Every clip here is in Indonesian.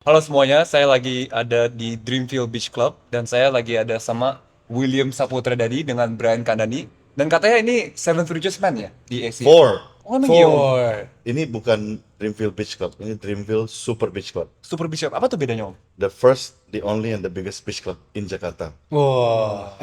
Halo semuanya, saya lagi ada di Dreamfield Beach Club dan saya lagi ada sama William Saputra Dadi dengan Brian Kandani dan katanya ini Seventh Richest Man ya di Asia. Four. Oh emang iya om? For Ini bukan Dreamville Beach Club, ini Dreamville Super Beach Club. Super Beach Club, apa tuh bedanya om? The first, the only, and the biggest beach club in Jakarta.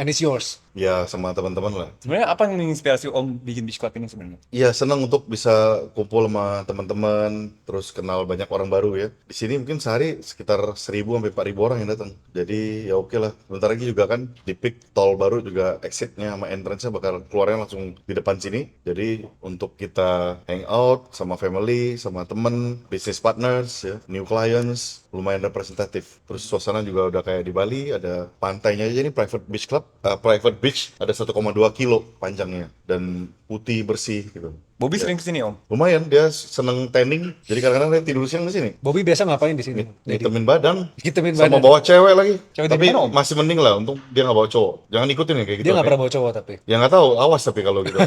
and it's yours. Ya, sama teman-teman lah. Sebenarnya apa yang menginspirasi om bikin beach club ini sebenarnya? Iya, senang untuk bisa kumpul sama teman-teman, terus kenal banyak orang baru ya. Di sini mungkin sehari sekitar 1.000 sampai 4.000 orang yang datang. Jadi ya oke lah. Bentar lagi juga kan di Peak tol baru juga exitnya sama entrance-nya bakal keluarnya langsung di depan sini. Jadi untuk kita hangout sama family, sama temen, business partners, ya, new clients, lumayan representatif. Terus suasana juga udah kayak di Bali, ada pantainya aja ini private beach club, private beach ada 1,2 kilo panjangnya dan putih bersih gitu. Bobby Ya. sering kesini om? Lumayan dia seneng tanning, jadi kadang-kadang dia tidur siang di sini. Bobby biasa ngapain di sini? Dedi? Ngitemin badan, Ngitemin sama badan. bawa cewek lagi. Cewek dari Tapi mana, Om? masih mending lah, untuk dia nggak bawa cowok. Jangan ikutin ya kayak gitu. Dia nggak oke? pernah bawa cowok tapi. Ya nggak tahu, awas tapi kalau gitu.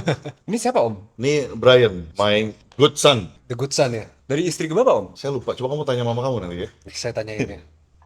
Ini siapa om? Ini Brian, my good son. The good son ya. Dari istri ke bapak om? Saya lupa, coba kamu tanya mama kamu nanti ya. Saya tanyain ya.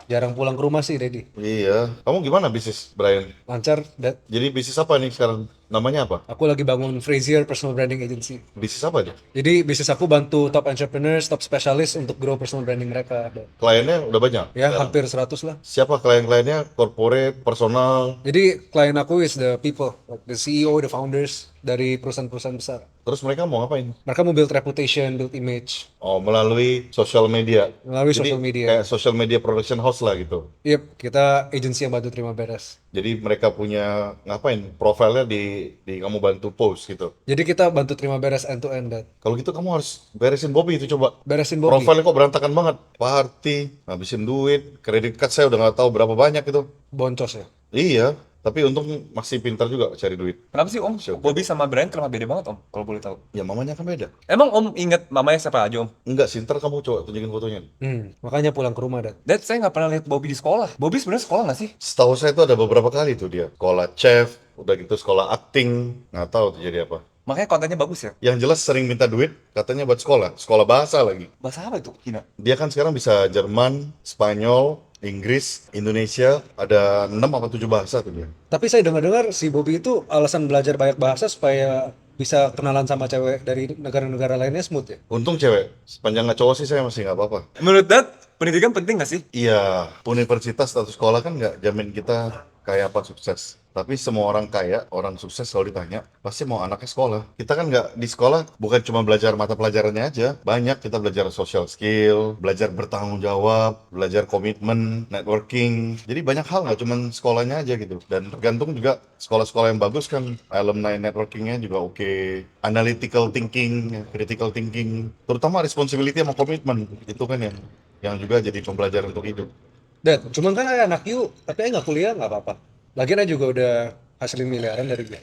Jarang pulang ke rumah sih, Dedi. Iya, kamu gimana bisnis Brian? Lancar, Dad. Jadi bisnis apa nih sekarang? Namanya apa? Aku lagi bangun Frazier Personal Branding Agency. Bisnis apa dia? Jadi bisnis aku bantu top entrepreneurs, top specialist untuk grow personal branding mereka. Dad. Kliennya udah banyak? Ya, hampir 100 lah. Siapa klien-kliennya? Corporate, personal, Jadi klien aku is the people, like the CEO, the founders dari perusahaan-perusahaan besar. terus mereka mau ngapain? Mereka mau build reputation, build image. Oh, melalui social media. Melalui Jadi, social media. kayak social media production house lah gitu. Yep, kita agency yang bantu terima beres. Jadi mereka punya ngapain? Profilnya di kamu bantu post gitu. Jadi kita bantu terima beres end to end, Dad. Kalau gitu kamu harus beresin Bobby itu coba. Beresin Bobby. Profilnya kok berantakan banget. Party, ngabisin duit, kredit card saya udah nggak tahu berapa banyak itu. Boncos ya. Iya, tapi untung masih pintar juga cari duit. Kenapa sih om? Siap. Bobby sama Brian kenapa beda banget om? Kalau boleh tahu. Ya mamanya kan beda. Emang om inget mamanya siapa aja om? Enggak sih, ntar kamu coba tunjukin fotonya. Makanya pulang ke rumah, Dad. Dad, saya nggak pernah lihat Bobby di sekolah. Bobby sebenarnya sekolah nggak sih? Setahu saya itu ada beberapa kali tuh dia. Sekolah chef, udah gitu sekolah acting, nggak tahu tuh jadi apa. Makanya kontennya bagus ya. Yang jelas sering minta duit, katanya buat sekolah. Sekolah bahasa lagi. Bahasa apa itu? Cina. Dia kan sekarang bisa Jerman, Spanyol, Inggris, Indonesia, ada 6 apa 7 bahasa tuh dia. Tapi saya dengar-dengar si Bobby itu alasan belajar banyak bahasa supaya bisa kenalan sama cewek dari negara-negara lainnya smooth ya. Untung cewek, sepanjang nggak cowok sih saya masih nggak apa-apa. Menurut Dad, pendidikan penting nggak sih? Iya, universitas atau sekolah kan nggak jamin kita kayak apa sukses. Tapi semua orang kaya, orang sukses selalu ditanya, pasti mau anaknya sekolah. Kita kan nggak di sekolah, bukan cuma belajar mata pelajarannya aja. Banyak kita belajar social skill, belajar bertanggung jawab, belajar komitmen, networking. Jadi banyak hal nggak cuma sekolahnya aja gitu. Dan tergantung juga sekolah-sekolah yang bagus kan, alumni networkingnya juga oke. Analytical thinking, critical thinking, terutama responsibility sama komitmen. Itu kan yang juga jadi pembelajaran untuk hidup. Dad, cuman kan ayah anak you, tapi ayah nggak kuliah nggak apa-apa. Lagian ayah juga udah hasilin miliaran dari dia.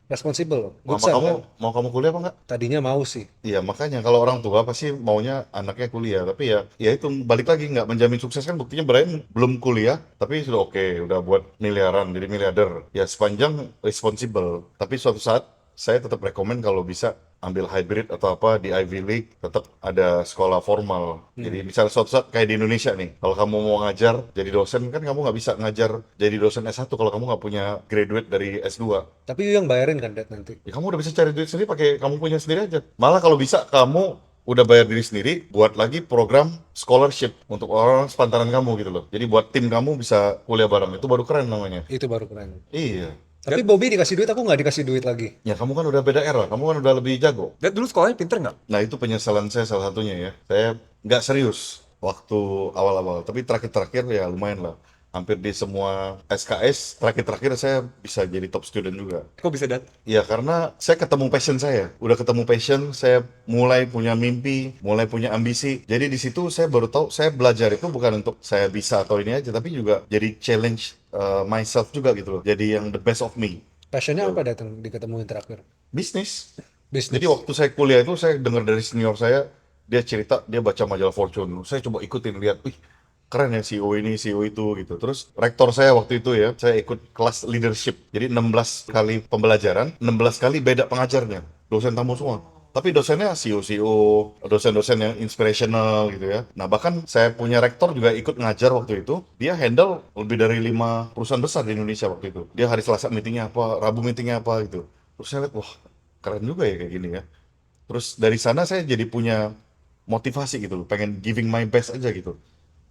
Responsible loh. Good Mama son, kamu kan? mau kamu kuliah apa nggak? Tadinya mau sih. Iya, makanya kalau orang tua pasti maunya anaknya kuliah, tapi ya itu balik lagi nggak menjamin sukses kan, buktinya Brian belum kuliah tapi sudah oke, udah buat miliaran jadi miliarder. Ya sepanjang responsible, tapi suatu saat saya tetap rekomen kalau bisa ambil hybrid atau apa di Ivy League, tetap ada sekolah formal. Jadi misalnya suatu saat kayak di Indonesia nih, kalau kamu mau ngajar jadi dosen kan kamu nggak bisa ngajar jadi dosen S1 kalau kamu nggak punya graduate dari S2. Tapi you yang bayarin kan, Dad, nanti. Ya kamu udah bisa cari duit sendiri pakai kamu punya sendiri aja. Malah kalau bisa kamu udah bayar diri sendiri, buat lagi program scholarship untuk orang sepantaran kamu gitu loh. Jadi buat tim kamu bisa kuliah bareng, itu baru keren namanya. Itu baru keren. Iya. Tapi Bobby dikasih duit, aku nggak dikasih duit lagi. Ya kamu kan udah beda era, kamu kan udah lebih jago. Dad dulu sekolahnya pinter nggak? Nah itu penyesalan saya salah satunya ya. Saya nggak serius waktu awal-awal, tapi terakhir-terakhir ya lumayan lah. Hampir di semua SKS, terakhir-terakhir saya bisa jadi top student juga. Kok bisa Dad? Ya karena saya ketemu passion saya, udah ketemu passion, saya mulai punya mimpi, mulai punya ambisi. Jadi di situ saya baru tahu saya belajar itu bukan untuk saya bisa atau ini aja, tapi juga jadi challenge myself juga gitu loh. Jadi yang the best of me. Passionnya apa datang diketemuin terakhir? Bisnis. Bisnis. Jadi waktu saya kuliah itu saya dengar dari senior saya, dia cerita dia baca majalah Fortune. Saya coba ikutin lihat, wih keren ya CEO ini, CEO itu gitu. Terus rektor saya waktu itu ya, saya ikut kelas leadership. Jadi 16 kali pembelajaran, 16 kali beda pengajarnya, dosen tamu semua. tapi dosennya CEO, dosen-dosen yang inspirational gitu ya. Nah, bahkan saya punya rektor juga ikut ngajar waktu itu. Dia handle lebih dari 5 perusahaan besar di Indonesia waktu itu. Dia hari Selasa meetingnya apa, Rabu meetingnya apa gitu. Terus saya lihat, wah keren juga ya kayak gini ya. Terus dari sana saya jadi punya motivasi gitu loh, pengen giving my best aja gitu.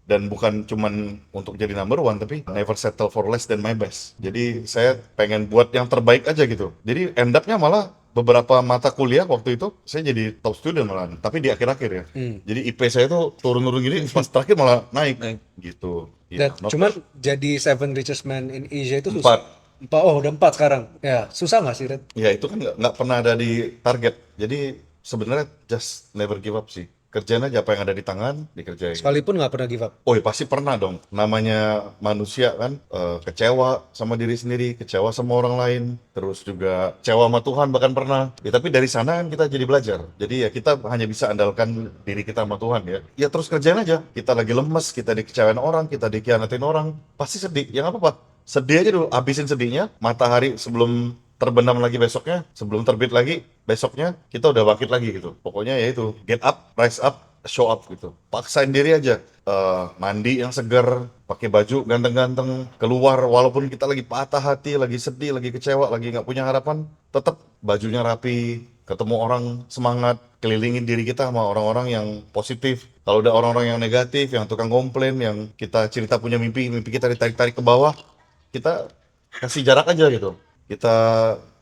Dan bukan cuman untuk jadi number one, tapi never settle for less than my best. Jadi saya pengen buat yang terbaik aja gitu. Jadi end up-nya malah beberapa mata kuliah waktu itu saya jadi top student malah, tapi di akhir-akhir ya. Jadi IP saya tuh turun-turun gini, pas terakhir malah naik Naik. gitu. Dan Ya, not cuman bad. jadi seven richest man in Asia itu susah. Empat. Oh, udah 4 sekarang. Ya, susah nggak sih, Red? Ya itu kan nggak pernah ada di target. Jadi sebenarnya just never give up sih. Kerjain aja apa yang ada di tangan, dikerjain. Sekalipun nggak pernah give up. Oh ya pasti pernah dong. Namanya manusia kan kecewa sama diri sendiri, kecewa sama orang lain, terus juga kecewa sama Tuhan bahkan pernah. Ya tapi dari sana kan kita jadi belajar. Jadi ya kita hanya bisa andalkan diri kita sama Tuhan ya. Ya terus kerjain aja. Kita lagi lemes, kita dikecewain orang, kita dikhianatin orang, pasti sedih. Ya nggak apa-apa. Sedih aja dulu, habisin sedihnya. Matahari sebelum terbenam lagi besoknya, sebelum terbit lagi besoknya, kita udah bangkit lagi gitu. Pokoknya ya itu, get up, rise up, show up gitu. Paksain diri aja. Mandi yang segar, pakai baju ganteng-ganteng, keluar walaupun kita lagi patah hati, lagi sedih, lagi kecewa, lagi nggak punya harapan, tetap bajunya rapi, ketemu orang semangat, kelilingin diri kita sama orang-orang yang positif. Kalau udah orang-orang yang negatif, yang tukang komplain, yang kita cerita punya mimpi, mimpi kita ditarik-tarik ke bawah, kita kasih jarak aja gitu. Kita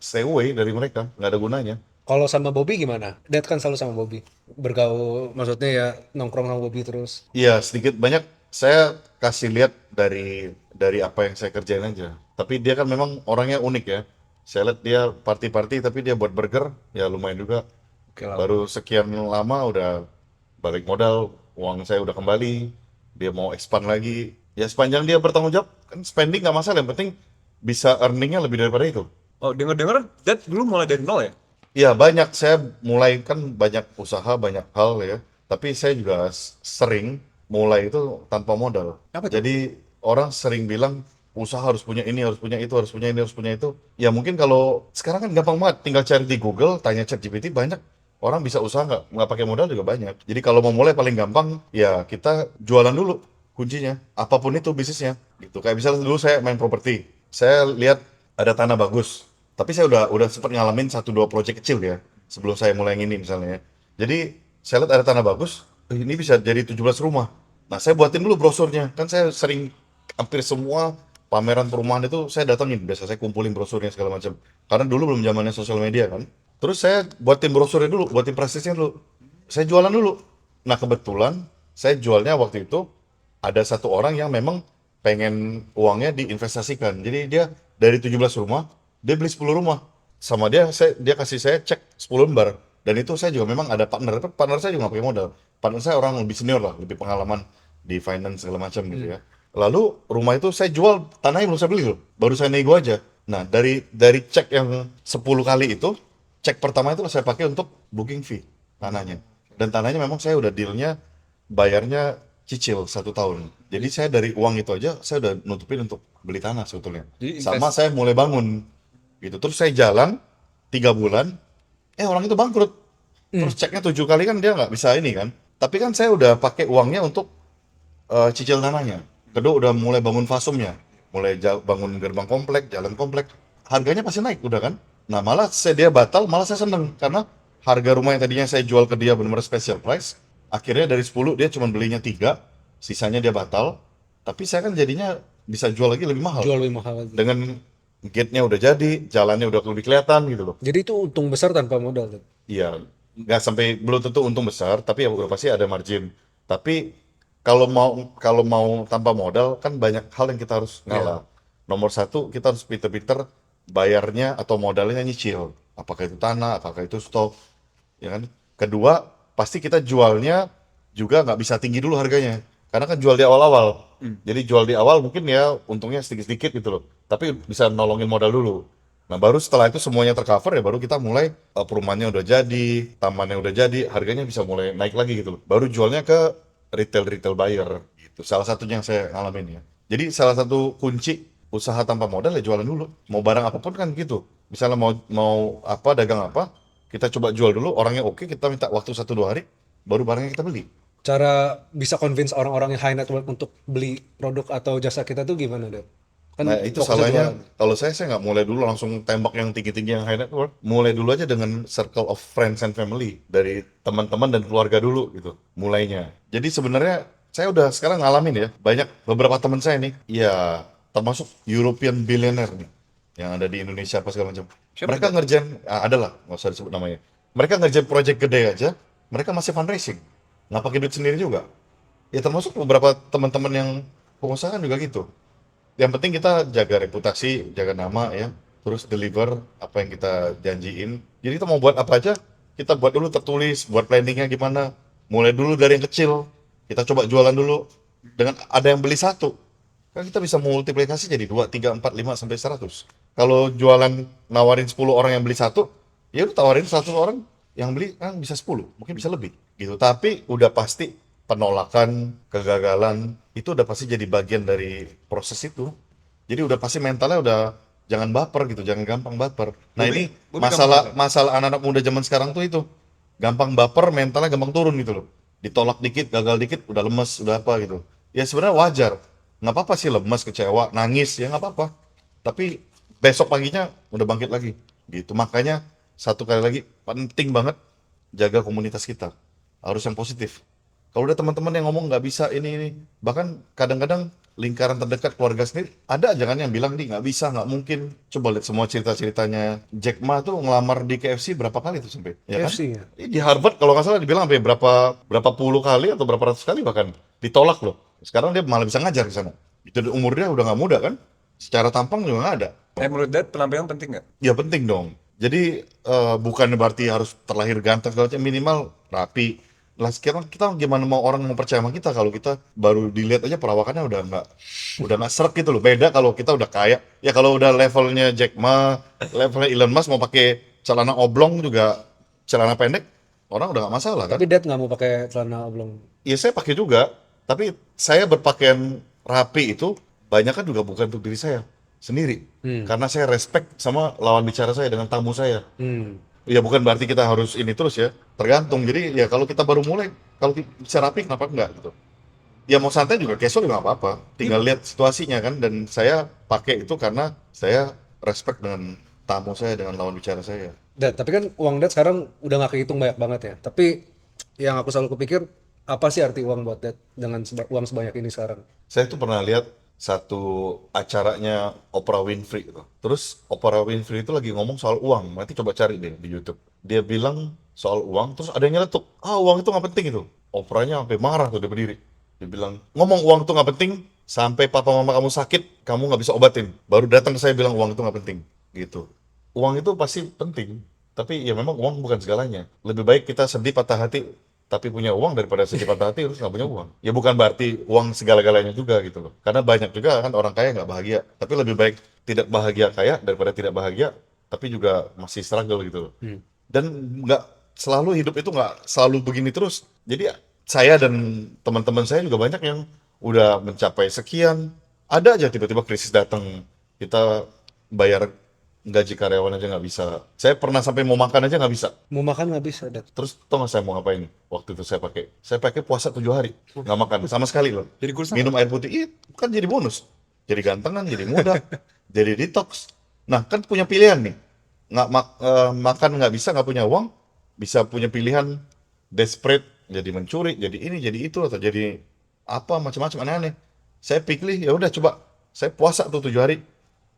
stay away dari mereka, nggak ada gunanya. Kalau sama Bobby gimana? Dad kan selalu sama Bobby. Bergaul, maksudnya ya nongkrong sama Bobby terus. Iya, sedikit banyak saya kasih lihat dari apa yang saya kerjain aja. Tapi dia kan memang orangnya unik ya. Saya lihat dia party-party tapi dia buat burger ya lumayan juga. Oke lah. Baru sekian lama udah balik modal, uang saya udah kembali, dia mau expand lagi. Ya sepanjang dia bertanggung jawab, kan spending nggak masalah, yang penting bisa earningnya lebih daripada itu. Oh, denger-denger Dad dulu mulai dari nol ya? Ya banyak, saya mulai kan banyak usaha, banyak hal ya. Tapi saya juga sering mulai itu tanpa modal. Apa tuh? Jadi orang sering bilang usaha harus punya ini, harus punya itu, harus punya ini, harus punya itu. Ya mungkin kalau sekarang kan gampang banget, tinggal cari di Google, tanya ChatGPT banyak. Orang bisa usaha nggak pakai modal juga banyak. Jadi kalau mau mulai paling gampang ya kita jualan dulu kuncinya. Apapun itu bisnisnya. Gitu. Kayak misalnya dulu saya main properti. Saya lihat ada tanah bagus. Tapi saya udah sempat ngalamin satu dua proyek kecil ya sebelum saya mulai yang ini misalnya ya. Jadi saya lihat ada tanah bagus, ini bisa jadi 17 rumah. Nah, saya buatin dulu brosurnya. Kan saya sering hampir semua pameran perumahan itu saya datengin, biasa saya kumpulin brosurnya segala macam. Karena dulu belum zamannya sosial media kan. Terus saya buatin brosurnya dulu, buatin presisnya dulu. Saya jualan dulu. Nah, kebetulan saya jualnya waktu itu ada satu orang yang memang pengen uangnya diinvestasikan. Jadi dia dari 17 rumah, dia beli 10 rumah. Sama dia kasih saya cek 10 lembar. Dan itu saya juga memang ada partner. Tapi partner saya juga nggak pakai modal. Partner saya orang lebih senior lah, lebih pengalaman di finance segala macam gitu ya. Lalu rumah itu saya jual, tanahnya belum saya beli loh. Baru saya nego aja. Nah, dari cek yang 10 kali itu, cek pertama itu saya pakai untuk booking fee tanahnya. Dan tanahnya memang saya udah dealnya bayarnya cicil 1 tahun. Jadi saya dari uang itu aja saya udah nutupin untuk beli tanah sebetulnya. Jadi Sama saya mulai bangun gitu. Terus saya jalan 3 bulan, orang itu bangkrut. Terus ceknya 7 kali kan dia nggak bisa ini kan. Tapi kan saya udah pakai uangnya untuk cicil tanahnya. Kedua udah mulai bangun fasumnya, mulai bangun gerbang komplek, jalan komplek. Harganya pasti naik udah kan. Nah malah dia batal, malah saya seneng karena harga rumah yang tadinya saya jual ke dia benar-benar special price. Akhirnya dari 10 dia cuma belinya 3, sisanya dia batal. Tapi saya kan jadinya bisa jual lagi lebih mahal. Jual lebih mahal lagi. Dengan gate-nya udah jadi, jalannya udah lebih kelihatan gitu loh. Jadi itu untung besar tanpa modal, Dad. Iya, nggak sampai belum tentu untung besar, tapi ya udah pasti ada margin. Tapi kalau mau tanpa modal kan banyak hal yang kita harus ngalah. Nomor satu kita harus pinter-pinter bayarnya atau modalnya nyicil. Apakah itu tanah, apakah itu stok, ya kan? Kedua, pasti kita jualnya juga nggak bisa tinggi dulu harganya. Karena kan jual di awal-awal. Jadi jual di awal mungkin ya untungnya sedikit-sedikit gitu loh. Tapi bisa nolongin modal dulu. Nah baru setelah itu semuanya tercover ya baru kita mulai perumahannya udah jadi, tamannya udah jadi, harganya bisa mulai naik lagi gitu loh. Baru jualnya ke retail buyer gitu. Salah satunya yang saya ngalamin ya. Jadi salah satu kunci usaha tanpa modal ya jualan dulu. Mau barang apapun kan gitu. Misalnya mau apa dagang apa, kita coba jual dulu, orangnya oke, kita minta waktu 1-2 hari, baru barangnya kita beli. Cara bisa convince orang-orang yang high net worth untuk beli produk atau jasa kita tuh gimana, Det? Kan Nah itu fokusnya salahnya, jualan. kalau saya nggak mulai dulu langsung tembak yang tinggi-tinggi yang high net worth. Mulai dulu aja dengan circle of friends and family, dari teman-teman dan keluarga dulu gitu, mulainya. Jadi sebenarnya saya udah sekarang ngalamin ya, banyak beberapa teman saya nih, ya termasuk European billionaire nih, yang ada di Indonesia apa segala macam. Siapa Mereka tuh? ngerjain, ada lah, nggak usah disebut namanya. Mereka ngerjain project gede aja, mereka masih fundraising, nggak pakai duit sendiri juga. Ya termasuk beberapa teman-teman yang pengusaha kan juga gitu. Yang penting kita jaga reputasi, jaga nama ya, terus deliver apa yang kita janjiin. Jadi kita mau buat apa aja, kita buat dulu tertulis, buat planningnya gimana. Mulai dulu dari yang kecil, kita coba jualan dulu. Dengan ada yang beli satu, kan kita bisa multiplikasi jadi 2, 3, 4, 5, sampai 100. Kalau jualan nawarin 10 orang yang beli satu, ya udah tawarin 100 orang yang beli kan bisa 10, mungkin bisa lebih gitu. Tapi udah pasti penolakan, kegagalan, itu udah pasti jadi bagian dari proses itu. Jadi udah pasti mentalnya udah jangan baper gitu, jangan gampang baper. Nah Bobby, ini Bobby gampang masalah baper. masalah anak-anak muda zaman sekarang tuh itu gampang baper, mentalnya gampang turun gitu loh. Ditolak dikit, gagal dikit, udah lemes, udah apa gitu. Ya sebenarnya wajar, nggak apa-apa sih lemes, kecewa, nangis ya nggak apa-apa. Tapi besok paginya udah bangkit lagi, gitu. Makanya satu kali lagi penting banget jaga komunitas kita, harus yang positif. Kalau udah teman-teman yang ngomong nggak bisa ini, bahkan kadang-kadang lingkaran terdekat keluarga sendiri, ada aja kan yang bilang nih nggak bisa, nggak mungkin. Coba lihat semua cerita-ceritanya Jack Ma tuh ngelamar di KFC berapa kali tuh sampai, ya kan? KFC ya. Di Harvard kalau nggak salah dibilang sampai berapa berapa puluh kali atau berapa ratus kali bahkan ditolak loh. Sekarang dia malah bisa ngajar di sana. Itu umurnya udah nggak muda kan? Secara tampang juga nggak ada. Menurut Dad, penampilan penting nggak? Ya penting dong. Jadi bukan berarti harus terlahir ganteng segala macam, minimal rapi. Lah sekarang kita gimana mau orang mau percaya sama kita kalau kita baru dilihat aja perawakannya udah nggak srek gitu loh. Beda kalau kita udah kaya. Ya kalau udah levelnya Jack Ma, levelnya Elon Musk mau pakai celana oblong juga celana pendek, orang udah nggak masalah kan? Tapi Dad nggak mau pakai celana oblong. Ya saya pakai juga, tapi saya berpakaian rapi itu banyak kan juga bukan untuk diri saya sendiri. Karena saya respect sama lawan bicara saya dengan tamu saya. Hmm. Ya bukan berarti kita harus ini terus ya, tergantung. Jadi ya kalau kita baru mulai, kalau bisa rapi kenapa enggak gitu. Ya mau santai juga casual juga nggak apa-apa, tinggal lihat situasinya kan. Dan saya pakai itu karena saya respect dengan tamu saya, dengan lawan bicara saya. Dad, tapi kan uang Dad sekarang udah nggak kehitung banyak banget ya. Tapi yang aku selalu kepikir, apa sih arti uang buat Dad dengan uang sebanyak ini sekarang? Saya tuh pernah lihat satu acaranya Oprah Winfrey gitu. Terus Oprah Winfrey itu lagi ngomong soal uang. Nanti coba cari deh di YouTube. Dia bilang soal uang, terus ada yang nyeletuk. Ah, uang itu nggak penting itu. Oprahnya sampai marah tuh dia berdiri. Dia bilang, ngomong uang itu nggak penting, sampai papa mama kamu sakit, kamu nggak bisa obatin. Baru datang ke saya bilang uang itu nggak penting. Gitu. Uang itu pasti penting. Tapi ya memang uang bukan segalanya. Lebih baik kita sedih patah hati tapi punya uang daripada sedih patah hati terus nggak punya uang. Ya bukan berarti uang segala-galanya juga gitu loh. Karena banyak juga kan orang kaya nggak bahagia. Tapi lebih baik tidak bahagia kaya daripada tidak bahagia tapi juga masih struggle gitu loh. Dan nggak selalu hidup itu nggak selalu begini terus. Jadi saya dan teman-teman saya juga banyak yang udah mencapai sekian. Ada aja tiba-tiba krisis datang. Kita bayar gaji karyawan aja nggak bisa. Saya pernah sampai mau makan aja nggak bisa. Mau makan nggak bisa, Dad. Terus tau nggak saya mau ngapain? Waktu itu saya pakai puasa 7 hari, nggak makan sama sekali loh. Jadi kurus Minum air putih, iya, kan jadi bonus. Jadi gantengan, jadi muda, jadi detox. Nah kan punya pilihan nih, makan nggak bisa, nggak punya uang, bisa punya pilihan desperate, jadi mencuri, jadi ini, jadi itu, atau jadi apa macam-macam aneh-aneh. Saya pilih ya udah coba, saya puasa tuh 7 hari,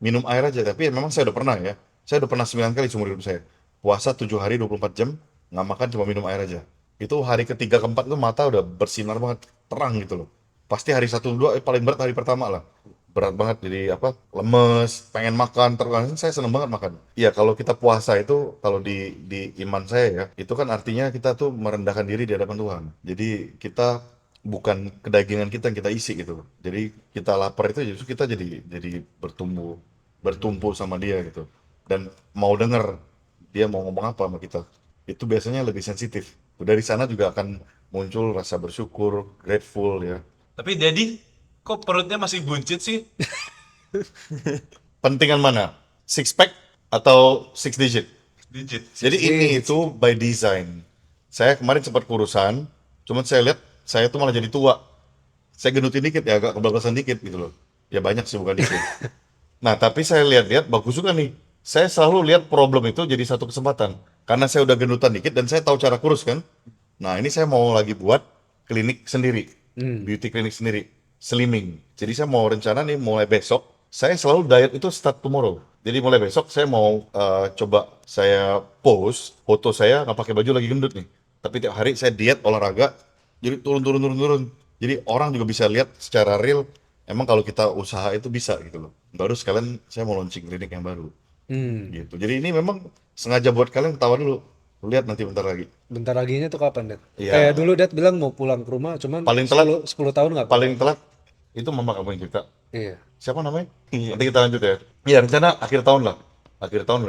minum air aja. Tapi memang saya udah pernah ya, saya udah pernah 9 kali seumur hidup saya puasa 7 hari 24 jam nggak makan, cuma minum air aja. Itu hari ketiga keempat itu mata udah bersinar banget, terang gitu loh. Pasti hari satu dua paling berat hari pertama lah, berat banget, jadi apa, lemes, pengen makan terus. Saya seneng banget makan. Iya kalau kita puasa itu, kalau di iman saya ya, itu kan artinya kita tuh merendahkan diri di hadapan Tuhan. Jadi kita bukan kedagingan kita yang kita isi gitu. Jadi kita lapar itu justru kita jadi bertumpu sama dia gitu. Dan mau denger dia mau ngomong apa sama kita. Itu biasanya lebih sensitif. Dari sana juga akan muncul rasa bersyukur, grateful ya. Tapi Daddy, kok perutnya masih buncit sih? Pentingan mana? Six pack atau six digit? Digit. Jadi ini itu by design. Saya kemarin sempat kurusan, cuman saya lihat saya tuh malah jadi tua. Saya gendutin dikit ya, agak kebablasan dikit gitu loh. Ya banyak sih, bukan dikit. Nah, tapi saya lihat-lihat bagus juga nih. Saya selalu lihat problem itu jadi satu kesempatan. Karena saya udah gendutan dikit dan saya tahu cara kurus kan. Nah, ini saya mau lagi buat klinik sendiri. Beauty klinik sendiri. Slimming. Jadi saya mau rencana nih mulai besok. Saya selalu diet itu start tomorrow. Jadi mulai besok saya mau coba saya post foto saya nggak pakai baju lagi gendut nih. Tapi tiap hari saya diet olahraga. Jadi turun. Jadi orang juga bisa lihat secara real. Emang kalau kita usaha itu bisa gitu loh. Baru sekalian saya mau launching klinik yang baru gitu. Jadi ini memang sengaja buat kalian ketawa dulu. Lihat nanti bentar lagi. Bentar laginya tuh kapan, Dad? Iya. Kayak dulu Dad bilang mau pulang ke rumah, cuman Paling telat 10 tahun nggak paling pulang. telat itu mama kamu yang cerita. Iya. Siapa namanya? Nanti kita lanjut ya. Iya, rencana akhir tahun lah. Akhir tahun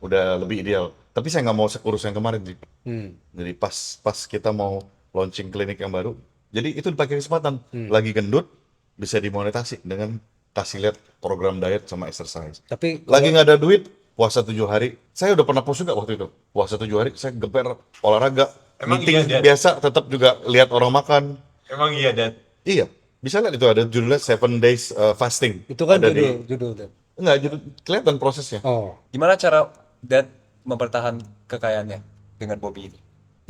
udah lebih ideal. Tapi saya nggak mau sekurus yang kemarin sih. Hmm. Jadi pas kita mau launching klinik yang baru, jadi itu dipakai kesempatan. Lagi gendut bisa dimonetasi dengan kasih lihat program diet sama exercise. Tapi Lagi nggak ada duit, puasa 7 hari. Saya udah pernah post juga waktu itu. Puasa 7 hari, saya geber olahraga. Emang Meeting iya, Dad? biasa, tetap juga lihat orang makan. Emang iya, Dad. Iya, bisa lihat itu ada judulnya 7 Days Fasting. itu kan Ada judul Dad. enggak, judul, kelihatan prosesnya. Oh. Gimana cara Dad mempertahankan kekayaannya dengan Bobby ini?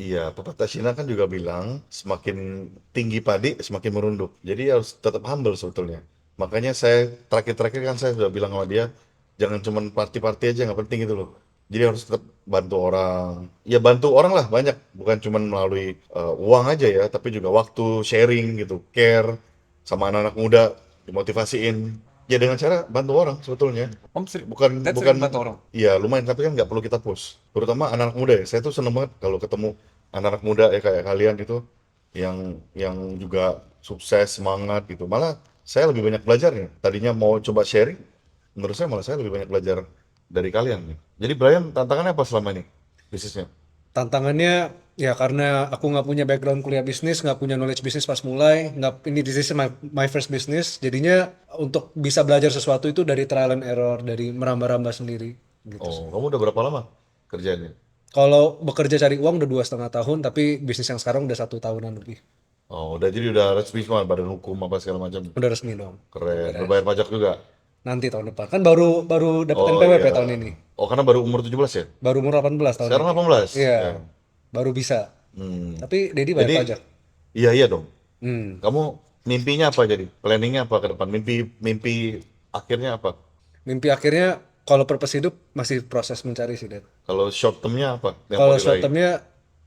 Iya, pepatah Cina kan juga bilang semakin tinggi padi semakin merunduk. Jadi harus tetap humble sebetulnya. Makanya saya terakhir-terakhir kan saya sudah bilang sama dia, jangan cuma party-party aja nggak penting gitu loh. Jadi harus tetap bantu orang. Ya bantu orang lah banyak, bukan cuma melalui uang aja ya, tapi juga waktu, sharing gitu, care sama anak-anak muda, dimotivasiin. Ya dengan cara bantu orang sebetulnya. Om sering, Bukan Dad bukan sering bantu orang. Iya lumayan tapi kan nggak perlu kita push. Terutama anak-anak muda ya. Saya tuh seneng banget kalau ketemu anak-anak muda ya kayak kalian itu yang juga sukses semangat gitu. Malah saya lebih banyak belajarnya. Tadinya mau coba sharing, menurut saya malah saya lebih banyak belajar dari kalian nih. Jadi Brian tantangannya apa selama ini bisnisnya? Tantangannya ya karena aku nggak punya background kuliah bisnis, nggak punya knowledge bisnis pas mulai, nggak ini this is my first business. Jadinya untuk bisa belajar sesuatu itu dari trial and error, dari merambah-rambah sendiri. Gitu. Oh, kamu udah berapa lama kerjanya? Kalau bekerja cari uang udah 2,5 tahun, tapi bisnis yang sekarang udah 1 tahunan lebih. Oh, udah jadi udah resmi semua badan hukum apa segala macam. Udah resmi dong. Keren. Berbayar pajak juga. Nanti tahun depan kan baru baru dapat Oh NPWP iya. tahun ini. Oh, karena baru umur 17 ya? Baru umur 18 tahun Sekarang ini. 18? Iya. Ya. Baru bisa. Hmm. Tapi Dedi bayar Jadi, pajak. iya dong. Hmm. Kamu mimpinya apa jadi? Planningnya apa ke depan? Mimpi akhirnya apa? Mimpi akhirnya kalau purpose hidup masih proses mencari sih, Dad. Kalau short termnya apa yang Kalau mau short diraih? termnya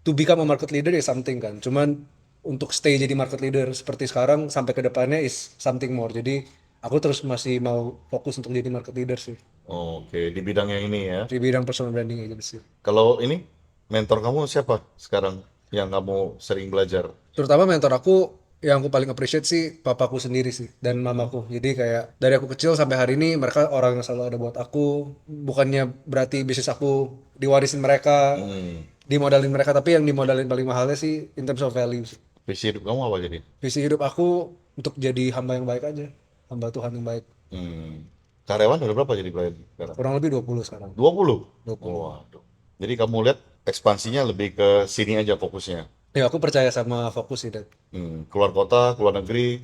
to become a market leader is something kan. Cuman untuk stay jadi market leader seperti sekarang sampai ke depannya is something more. Jadi aku terus masih mau fokus untuk jadi market leader sih Oke, di bidang yang ini ya. di bidang personal branding agency. Kalau ini mentor kamu siapa sekarang yang kamu sering belajar? Terutama mentor aku yang aku paling appreciate sih papaku sendiri sih dan mamaku. Jadi kayak dari aku kecil sampai hari ini mereka orang yang selalu ada buat aku. Bukannya berarti bisnis aku diwarisin mereka, dimodalin mereka, tapi yang dimodalin paling mahalnya sih in terms of value sih. Visi hidup kamu apa jadi? Visi hidup aku untuk jadi hamba yang baik aja. Hamba Tuhan yang baik. Hmm. Karyawan udah berapa jadi Brian sekarang? Kurang lebih 20 sekarang. 20? 20. Waduh. Jadi kamu lihat ekspansinya lebih ke sini aja fokusnya. Ya aku percaya sama fokus sih, Dad. Keluar kota, keluar negeri,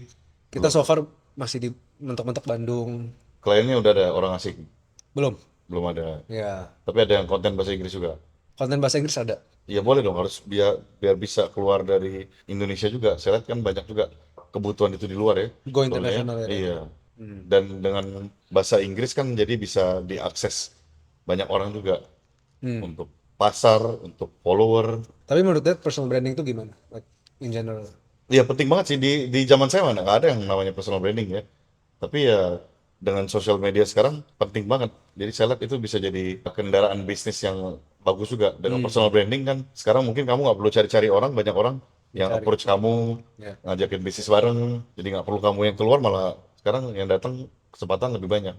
Kita so far masih di mentok-mentok Bandung. kliennya udah ada orang asing? Belum. Belum ada. Ya. Tapi ada yang konten bahasa Inggris juga. Konten bahasa Inggris ada. Ya boleh dong, harus biar bisa keluar dari Indonesia juga. Saya lihat kan banyak juga kebutuhan itu di luar ya. Go Soalnya, international ya. iya. Dan dengan bahasa Inggris kan jadi bisa diakses banyak orang juga untuk pasar, untuk follower. Tapi menurut Dad personal branding itu gimana? Like in general. Iya penting banget sih di zaman saya mana nggak ada yang namanya personal branding ya. Tapi ya dengan sosial media sekarang penting banget. Jadi saya lihat itu bisa jadi kendaraan bisnis yang bagus juga. Dengan personal branding kan sekarang mungkin kamu nggak perlu cari-cari orang, banyak orang yang approach kamu, Ya. ngajakin bisnis bareng. Jadi nggak perlu kamu yang keluar, malah sekarang yang datang kesempatan lebih banyak.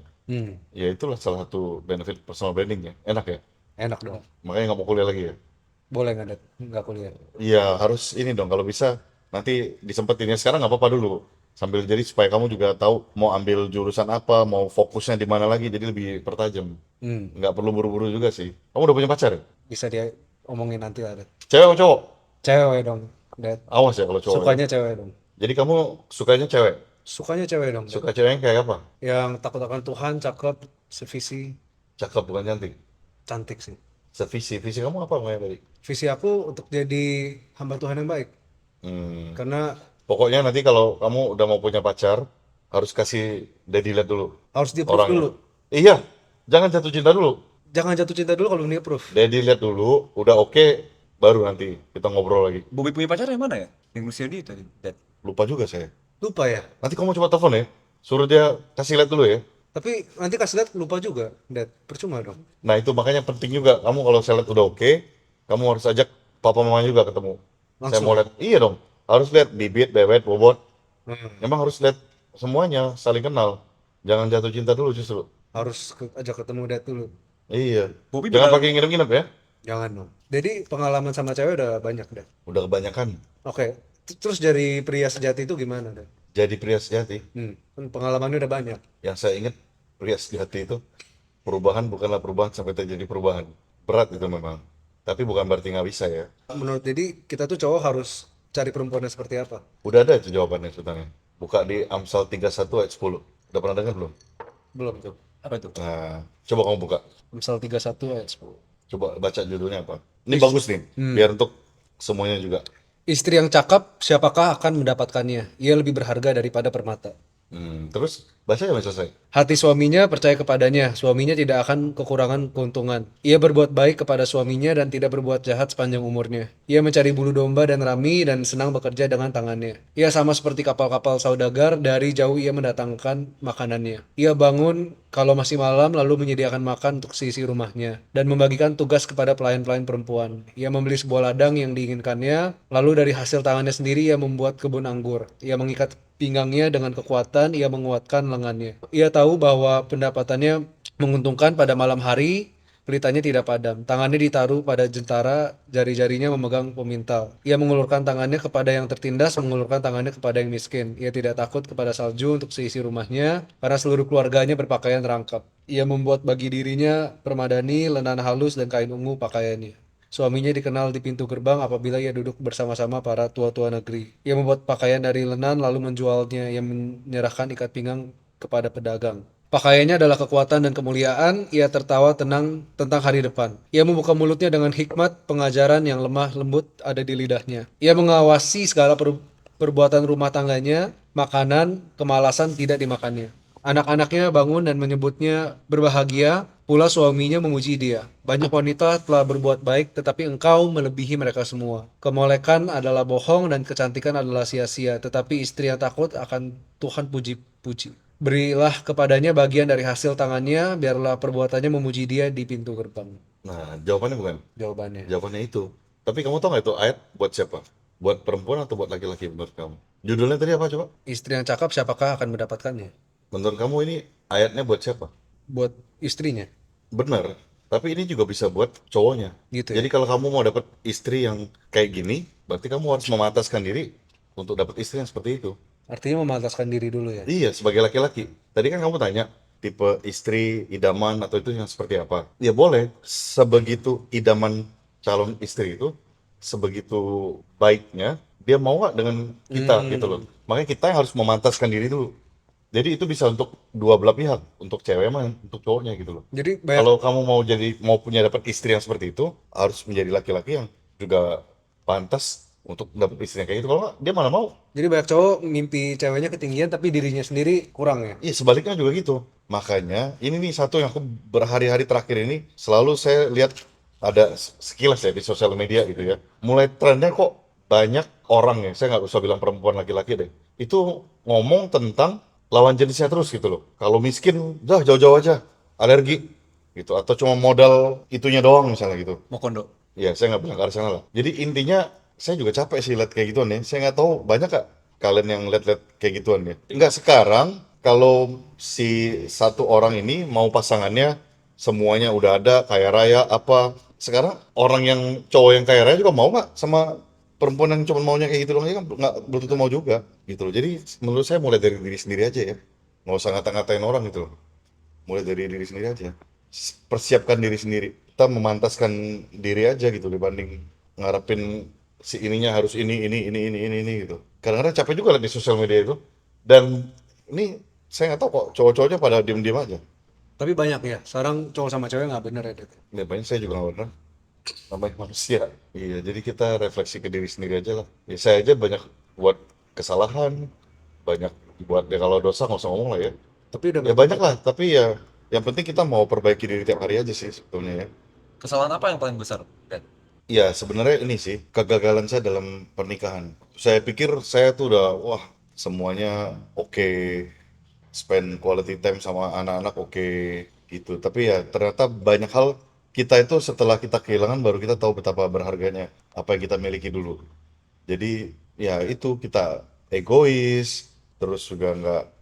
Ya itulah salah satu benefit personal branding ya. Enak ya. Enak dong. Makanya nggak mau kuliah lagi ya. Boleh nggak Dad? Nggak kuliah. Iya harus ini dong kalau bisa nanti disempetin ya sekarang nggak apa-apa dulu sambil jadi supaya kamu juga tahu mau ambil jurusan apa mau fokusnya di mana lagi jadi lebih pertajam nggak perlu buru-buru juga sih kamu udah punya pacar ya? bisa dia omongin nanti lah, Dad. Cewek atau cowok? Cewek dong, Dad. Awas ya kalau cowok ya. Sukanya cewek dong. Jadi kamu sukanya cewek? Sukanya cewek dong, Dad. Suka cewek yang kayak apa? Yang takut akan Tuhan, cakep, sevisi, Cakep bukan cantik. cantik sih. Sevisi, visi kamu apa makanya tadi? Visi aku untuk jadi hamba Tuhan yang baik. Hmm. Karena Pokoknya nanti kalau kamu udah mau punya pacar, harus kasih daddy lihat dulu harus di approve orangnya. dulu. Iya, jangan jatuh cinta dulu. Jangan jatuh cinta dulu kalau belum di approve. Daddy lihat dulu, udah oke, baru nanti kita ngobrol lagi. Bobby punya pacar yang mana ya? Yang usia dia tadi. Dad. Lupa juga saya. Lupa ya. Nanti kamu coba telepon ya, suruh dia kasih lihat dulu ya. Tapi nanti kasih lihat lupa juga, Dad. Percuma dong. Nah itu makanya penting juga, kamu kalau saya lihat udah oke, kamu harus ajak papa mama juga ketemu. Saya Langsung. mau lihat, iya dong, harus lihat bibit, bebet, bobot. Hmm. Memang harus lihat semuanya, saling kenal. Jangan jatuh cinta dulu justru. Harus ajak ketemu Dad dulu. Iya. Bobby Jangan bakal- pakai nginep-nginep ya. Jangan dong. Jadi pengalaman sama cewek udah banyak, Dad. Udah kebanyakan. Oke. Terus dari pria sejati itu gimana, Dad? Jadi pria sejati. Kan pengalamannya udah banyak. Yang saya ingat pria sejati itu perubahan bukanlah perubahan sampai terjadi perubahan. Berat itu memang. Tapi bukan berarti nggak bisa ya. Menurut Dedi, kita tuh cowok harus cari perempuan yang seperti apa? Udah ada itu jawabannya sebenarnya. Buka di Amsal 31 ayat 10. Udah pernah dengar belum? Belum tuh. Apa itu? Nah, coba kamu buka. Amsal 31 ayat 10. Coba baca judulnya apa. Ini bagus nih, biar untuk semuanya juga. Istri yang cakap, siapakah akan mendapatkannya? Ia lebih berharga daripada permata. Terus baca sampai selesai. Hati suaminya percaya kepadanya, suaminya tidak akan kekurangan keuntungan. Ia berbuat baik kepada suaminya dan tidak berbuat jahat sepanjang umurnya. Ia mencari bulu domba dan rami dan senang bekerja dengan tangannya. Ia sama seperti kapal-kapal saudagar, dari jauh ia mendatangkan makanannya. Ia bangun kalau masih malam lalu menyediakan makan untuk seisi rumahnya dan membagikan tugas kepada pelayan-pelayan perempuan. Ia membeli sebuah ladang yang diinginkannya, lalu dari hasil tangannya sendiri ia membuat kebun anggur. Ia mengikat pinggangnya dengan kekuatan, ia menguatkan lengannya. Ia tahu bahwa pendapatannya menguntungkan pada malam hari, pelitanya tidak padam. Tangannya ditaruh pada jentara, jari-jarinya memegang pemintal. Ia mengulurkan tangannya kepada yang tertindas, mengulurkan tangannya kepada yang miskin. Ia tidak takut kepada salju untuk seisi rumahnya, karena seluruh keluarganya berpakaian rangkap. Ia membuat bagi dirinya permadani, lenan halus, dan kain ungu pakaiannya. Suaminya dikenal di pintu gerbang apabila ia duduk bersama-sama para tua-tua negeri. Ia membuat pakaian dari lenan lalu menjualnya. Ia menyerahkan ikat pinggang kepada pedagang. Pakaiannya adalah kekuatan dan kemuliaan. Ia tertawa tenang tentang hari depan. Ia membuka mulutnya dengan hikmat, pengajaran yang lemah lembut ada di lidahnya. Ia mengawasi segala perbuatan rumah tangganya, makanan, kemalasan tidak dimakannya. Anak-anaknya bangun dan menyebutnya berbahagia, pula suaminya memuji dia. Banyak wanita telah berbuat baik, tetapi engkau melebihi mereka semua. Kemolekan adalah bohong dan kecantikan adalah sia-sia, tetapi istri yang takut akan Tuhan puji-puji. Berilah kepadanya bagian dari hasil tangannya, biarlah perbuatannya memuji dia di pintu gerbang. Nah, jawabannya bukan. Jawabannya. Jawabannya itu. Tapi kamu tahu nggak itu ayat buat siapa? Buat perempuan atau buat laki-laki menurut kamu? Judulnya tadi apa coba? Istri yang cakap siapakah akan mendapatkannya? Menurut kamu ini ayatnya buat siapa? Buat istrinya. Benar. Tapi ini juga bisa buat cowoknya. Gitu ya? Jadi kalau kamu mau dapat istri yang kayak gini, berarti kamu harus memataskan diri untuk dapat istri yang seperti itu. Artinya memantaskan diri dulu ya? Iya, sebagai laki-laki. Tadi kan kamu tanya, tipe istri idaman atau itu yang seperti apa? Ya boleh, sebegitu idaman calon istri itu, sebegitu baiknya, dia mau nggak dengan kita gitu loh. Makanya kita yang harus memantaskan diri dulu. Jadi itu bisa untuk dua belah pihak, untuk cewek mah, untuk cowoknya gitu loh. Jadi banyak. Kalau kamu mau punya dapat istri yang seperti itu, harus menjadi laki-laki yang juga pantas untuk dapat istri yang kayak gitu. Kalau nggak, dia mana mau. Jadi banyak cowok mimpi ceweknya ketinggian tapi dirinya sendiri kurang ya? Iya, sebaliknya juga gitu. Makanya ini nih satu yang aku berhari-hari terakhir ini selalu saya lihat ada sekilas ya di sosial media gitu ya. Mulai trennya kok banyak orang ya, saya nggak usah bilang perempuan laki-laki deh. Itu ngomong tentang lawan jenisnya terus gitu loh. Kalau miskin, dah jauh-jauh aja, alergi gitu. Atau cuma modal itunya doang misalnya gitu. Mau kondo. Ya, saya nggak bilang ke arah sana lah. Jadi intinya, saya juga capek sih lihat kayak gituan ya. Saya nggak tahu banyak kak kalian yang lihat-lihat kayak gituan ya. Nggak sekarang, kalau si satu orang ini mau pasangannya semuanya udah ada, kaya raya, apa. Sekarang orang yang cowok yang kaya raya juga mau nggak sama perempuan yang cuma maunya kayak gitu doang ya kan nggak belum tentu mau juga gitu loh. Jadi menurut saya mulai dari diri sendiri aja ya. Nggak usah ngata-ngatain orang gitu loh. Mulai dari diri sendiri aja. persiapkan diri sendiri. Kita memantaskan diri aja gitu dibanding ngarepin si ininya harus ini gitu. Kadang-kadang capek juga liat di sosial media itu. Dan ini saya nggak tahu kok cowok-cowoknya pada diem-diem aja. Tapi banyak ya, sekarang cowok sama cewek nggak bener ya, Dit. Ya banyak saya juga nggak benar. Namanya manusia. Iya, jadi kita refleksi ke diri sendiri aja lah. Ya saya aja banyak buat kesalahan, banyak buat ya kalau dosa nggak usah ngomong lah ya. Tapi udah Ya nggak banyak tobat. lah, tapi ya yang penting kita mau perbaiki diri tiap hari aja sih sebetulnya ya. Kesalahan apa yang paling besar, Dan? Ya sebenarnya ini sih kegagalan saya dalam pernikahan. Saya pikir saya tuh udah wah semuanya oke, spend quality time sama anak-anak oke gitu. Tapi ya ternyata banyak hal kita itu setelah kita kehilangan baru kita tahu betapa berharganya apa yang kita miliki dulu. Jadi ya itu kita egois, terus juga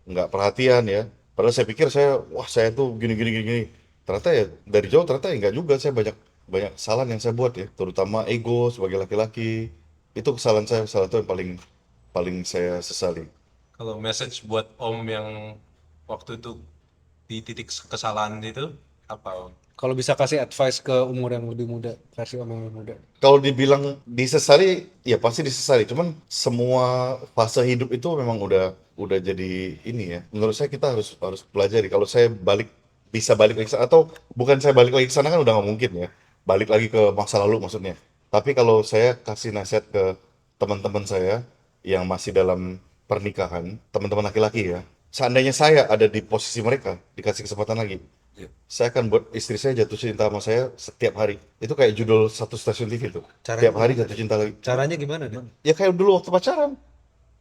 nggak perhatian ya. Padahal saya pikir saya wah saya tuh gini gini gini gini. Ternyata ya dari jauh ternyata ya nggak juga, saya banyak banyak kesalahan yang saya buat ya, terutama ego sebagai laki-laki. Itu kesalahan saya, salah satu yang paling paling saya sesali. Kalau message buat Om yang waktu itu di titik kesalahan itu apa Om? Kalau bisa kasih advice ke umur yang lebih muda, versi om yang lebih muda. Kalau dibilang disesali, ya pasti disesali. Cuman semua fase hidup itu memang udah jadi ini ya. Menurut saya kita harus harus pelajari. Kalau saya bisa balik lagi ke sana, atau bukan saya balik lagi ke sana kan udah nggak mungkin ya. Balik lagi ke masa lalu maksudnya. Tapi kalau saya kasih nasihat ke teman-teman saya yang masih dalam pernikahan, teman-teman laki-laki ya. Seandainya saya ada di posisi mereka, dikasih kesempatan lagi, Iya. saya akan buat istri saya jatuh cinta sama saya setiap hari. Itu kayak judul satu stasiun TV tuh. Caranya Setiap hari gimana, jatuh Dit? cinta lagi. Caranya gimana, Dit? Ya kayak dulu waktu pacaran.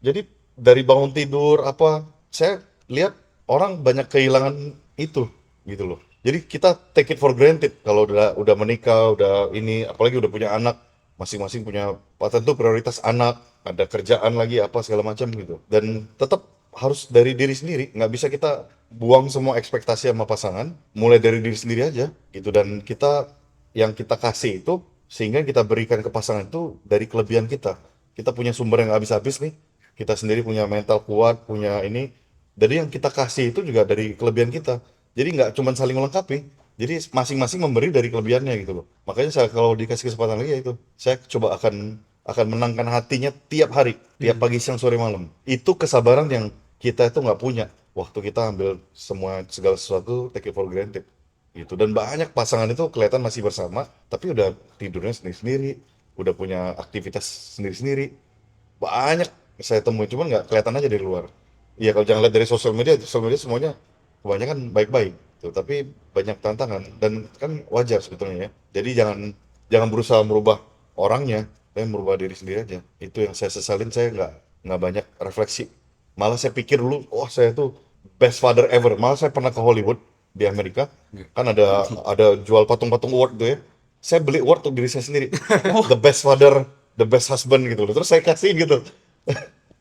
Jadi dari bangun tidur apa, saya lihat orang banyak kehilangan itu gitu loh. Jadi kita take it for granted kalau udah menikah, udah ini, apalagi udah punya anak, masing-masing punya tentu prioritas anak, ada kerjaan lagi apa segala macam gitu. Dan tetap harus dari diri sendiri, nggak bisa kita buang semua ekspektasi sama pasangan, mulai dari diri sendiri aja gitu. Dan kita yang kita kasih itu sehingga kita berikan ke pasangan itu dari kelebihan kita. Kita punya sumber yang nggak habis-habis nih. Kita sendiri punya mental kuat, punya ini. Jadi yang kita kasih itu juga dari kelebihan kita. Jadi nggak cuma saling melengkapi. Jadi masing-masing memberi dari kelebihannya gitu loh. Makanya saya kalau dikasih kesempatan lagi ya itu, saya coba akan menangkan hatinya tiap hari, tiap pagi, siang, sore, malam. Itu kesabaran yang kita itu nggak punya. Waktu kita ambil semua segala sesuatu take it for granted gitu. Dan banyak pasangan itu kelihatan masih bersama tapi udah tidurnya sendiri-sendiri, udah punya aktivitas sendiri-sendiri, banyak saya temuin, cuman nggak kelihatan aja dari luar. Iya kalau jangan lihat dari sosial media semuanya kebanyakan baik-baik tuh, tapi banyak tantangan dan kan wajar sebetulnya ya. Jadi jangan jangan berusaha merubah orangnya, tapi merubah diri sendiri aja. Itu yang saya sesalin, saya nggak banyak refleksi. Malah saya pikir dulu, oh saya tuh best father ever. Malah saya pernah ke Hollywood di Amerika, kan ada jual patung-patung award tuh ya. Saya beli award untuk diri saya sendiri. The best father, the best husband gitu loh. Terus saya kasih gitu.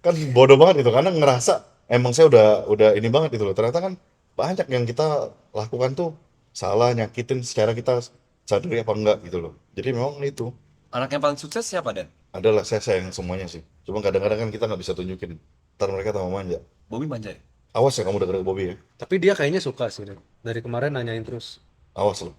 Kan bodoh banget itu karena ngerasa emang saya udah ini banget gitu loh. Ternyata kan banyak yang kita lakukan tuh salah, nyakitin secara kita sadari apa enggak gitu loh. Jadi memang itu Anak yang paling sukses siapa, Dan? adalah saya sayang semuanya sih. Cuma kadang-kadang kan kita nggak bisa tunjukin. Ntar mereka tambah manja. Bobby manja ya? Awas ya kamu denger Bobby ya. Tapi dia kayaknya suka sih, Dit. Dari kemarin nanyain terus. Awas loh.